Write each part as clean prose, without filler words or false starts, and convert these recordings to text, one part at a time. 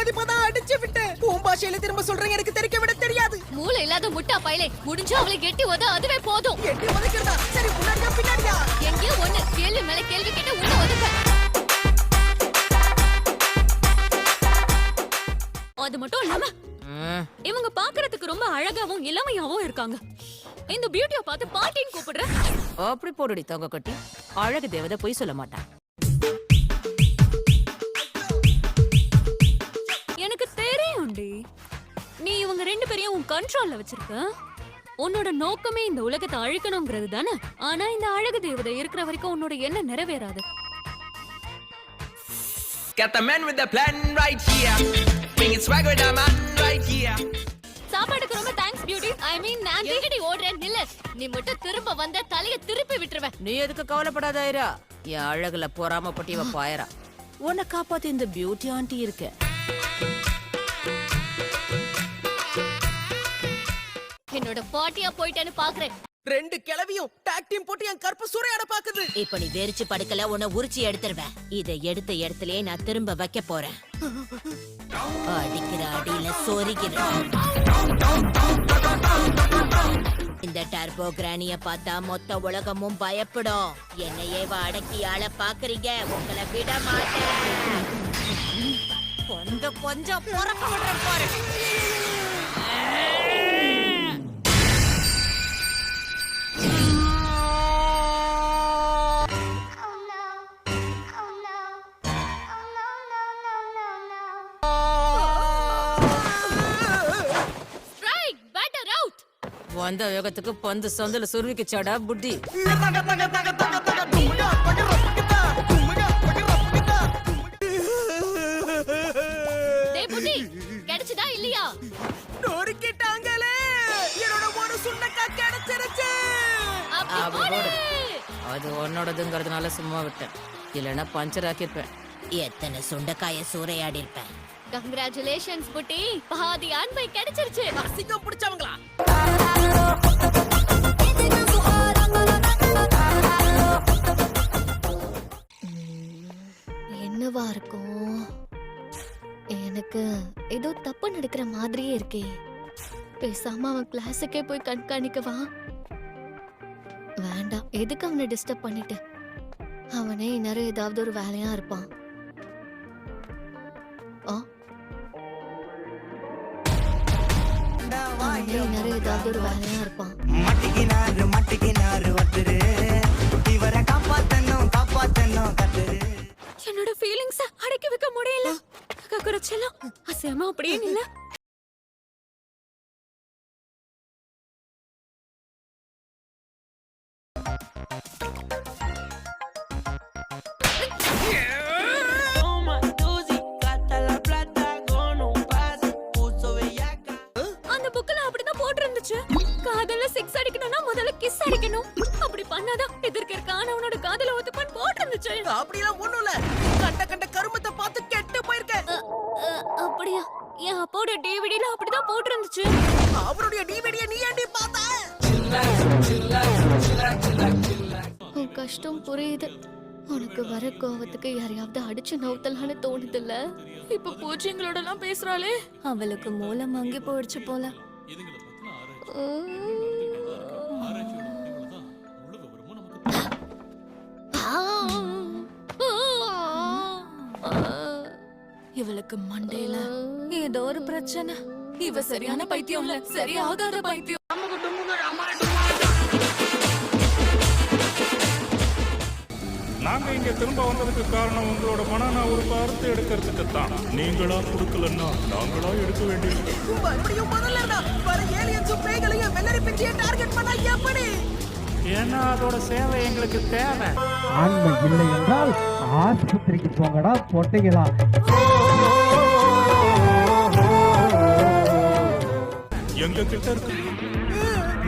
இப்பதான் அடிச்சு விட்டேன். உன் பாஷையில திரும்ப சொல்றேன், எனக்கு தெரிக்க விட தெரியாது. மூளை இல்லாத முட்டா பயலே, முடிஞ்சா அவளை கெட்டி உத, அதுவே போதும். எட்டி உதைக்கிறதா? சரி, முன்னாடியா பின்னாடியா? எங்கேயோ ஒண்ணு. கேள்வி மேல கேள்வி கேட்டு உள்ள ஒதுக்க. அது மட்டும் இல்லாம இவங்க பாக்குறதுக்கு ரொம்ப அழகாவும் இளமையாவும் இருக்காங்க. இந்த பியூட்டியை பார்த்து பாட்டின்னு கூப்பிடுற. அப்படி போடுடி தங்க கட்டி. அழகு தேவதை பொய் சொல்ல மாட்டான். எனக்கு தெரியும்டி, நீ இவங்க ரெண்டு பேரையும் உன் கண்ட்ரோல்ல வச்சிருக்க. உன்னோட நோக்கமே இந்த உலகத்தை அழிக்கணுங்கிறது தானே. ஆனா இந்த அழகு தேவதை இருக்கிற வரைக்கும் உன்னோட எண்ணம் நிறைவேறாது. Got the man with the plan right here. Bringing swag with the man right here. சாப்பாடுக்கு ரொம்ப தேங்க்ஸ் பியூட்டி. ஐ மீன் நான் எங்கடி ஓடுறேன் நில்ல. நீ மட்டும் திரும்ப வந்த தலையை திருப்பி விட்டுருவேன். நீ எதுக்கு கவலைப்படாத ஐரா. என் அழகுல பொறாமப்பட்டு இவ பாயறா. உன்னை காப்பாத்தி இந்த பியூட்டி ஆண்டி இருக்க. என்னோட பாட்டியா போயிட்டேன்னு பாக்குறேன். ரெண்டு கிளவியும் டாக் டீம் போட்டு என் கற்ப சூறையாட பாக்குது. இப்ப நீ வெறிச்சு படுக்கல, உன்னை உரிச்சு எடுத்துருவேன். இதை எடுத்த இடத்துலயே நான் திரும்ப வைக்க போறேன். அடிக்கிற அடியில சொரிக்கிறேன். இந்த டர்போ கிரானிய பார்த்தா மொத்த உலகமும் பயப்படும். என்னையே அடக்கி ஆள பாக்குறீங்க, உங்களை விட மாட்டேன். கொஞ்சம் கொஞ்சம் பொறக்க விடுறேன் பாரு. வந்த வேகத்துக்கு பந்து சந்தில சுருவிக்குச்சாடா புட்டி. கிடைச்சதா இல்லையா? நொறுக்கிட்டாங்களே, என்னோட ஒரு சுண்டக்கா கிடைச்சிருச்சு. அது உன்னோடதுங்கிறதுனால சும்மா விட்டேன். இல்லைன்னா பஞ்சர் ஆக்கிருப்பேன். எத்தனை சுண்டக்காய சூறையாடி இருப்பேன். கங்க்ராச்சுலேஷன்ஸ் புட்டி, பாதி அன்பை கிடைச்சிருச்சு. அசிங்கம் பிடிச்சவங்களா? என்னவா இருக்கும்? எனக்கு ஏதோ தப்பு நடக்கிற மாதிரியே இருக்கே. பேசாம அவன் கிளாஸுக்கே போய் கண்காணிக்கவா? வேண்டாம், எதுக்கு அவனை டிஸ்டர்ப் பண்ணிட்டு. அவனே இந்நேரம் ஏதாவது ஒரு வேலையா இருப்பான். ஏதாவது ஒரு வேலையா இருப்பான். என்னோட ஃபீலிங்ஸ் அடக்கி வைக்க முடியல. குறைச்சலாம் அசையாம அப்படியே நில்ல. காதல செக்ஸ் அடிக்கணும்னா முதல்ல கிஸ் அடிக்கணும். அப்படி பண்ணாதான் எதிர்க்க இருக்கான அவனோட காதல ஒத்துப்பான் போட்டுருந்துச்சு. அப்படியெல்லாம் ஒண்ணும் இல்ல, கண்ட கருமத்தை பார்த்து கெட்டு போயிருக்கேன். அப்படியா? என் அப்பாவோட டிவிடில அப்படிதான் போட்டுருந்துச்சு. அவருடைய டிவிடியை நீ ஏன்டி பார்த்த? உன் கஷ்டம் புரியுது. உனக்கு வர கோவத்துக்கு யாரையாவது அடிச்சு நவுத்தலான்னு தோணுது இல்ல? இப்ப பூச்சிங்களோட எல்லாம் பேசுறாளே, அவளுக்கு மூலம் மங்கி போயிடுச்சு போல. இவளுக்கு மண்டையில ஏதோ ஒரு பிரச்சனை. இவ சரியான பைத்தியம் இல்ல, சரியாகாத பைத்தியம். நாங்க இங்க திரும்ப வந்ததுக்கு காரணம் உங்களோட பணம் ஒரு பார்த்து எடுக்கிறதுக்கு தான். நீங்களா கொடுக்கலன்னா நாங்களா எடுக்க வேண்டியது. மறுபடியும் முதல்ல வர ஏலியன்ஸும் பேய்களையும் வெள்ளரி பிஞ்சியை டார்கெட் பண்ணா எப்படி? ஏன்னா அதோட சேவை எங்களுக்கு தேவை. ஆண்மை இல்லை என்றால் ஆஸ்பத்திரிக்கு போங்கடா பொட்டைகளா. எங்க கிட்ட இருக்கு,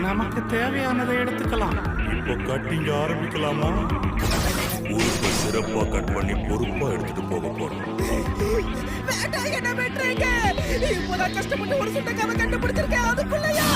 நமக்கு தேவையானதை எடுத்துக்கலாம். இப்போ கட்டிங்க ஆரம்பிக்கலாமா? ஊருக்கு சிறப்பா கட் பண்ணி பொறுப்பா எடுத்துட்டு போக போறோம். என்ன பண்றீங்க? இப்போதான் கஷ்டப்பட்டு ஒரு சுண்டக்காவை கண்டுபிடிச்சிருக்கேன், அதுக்குள்ளயா?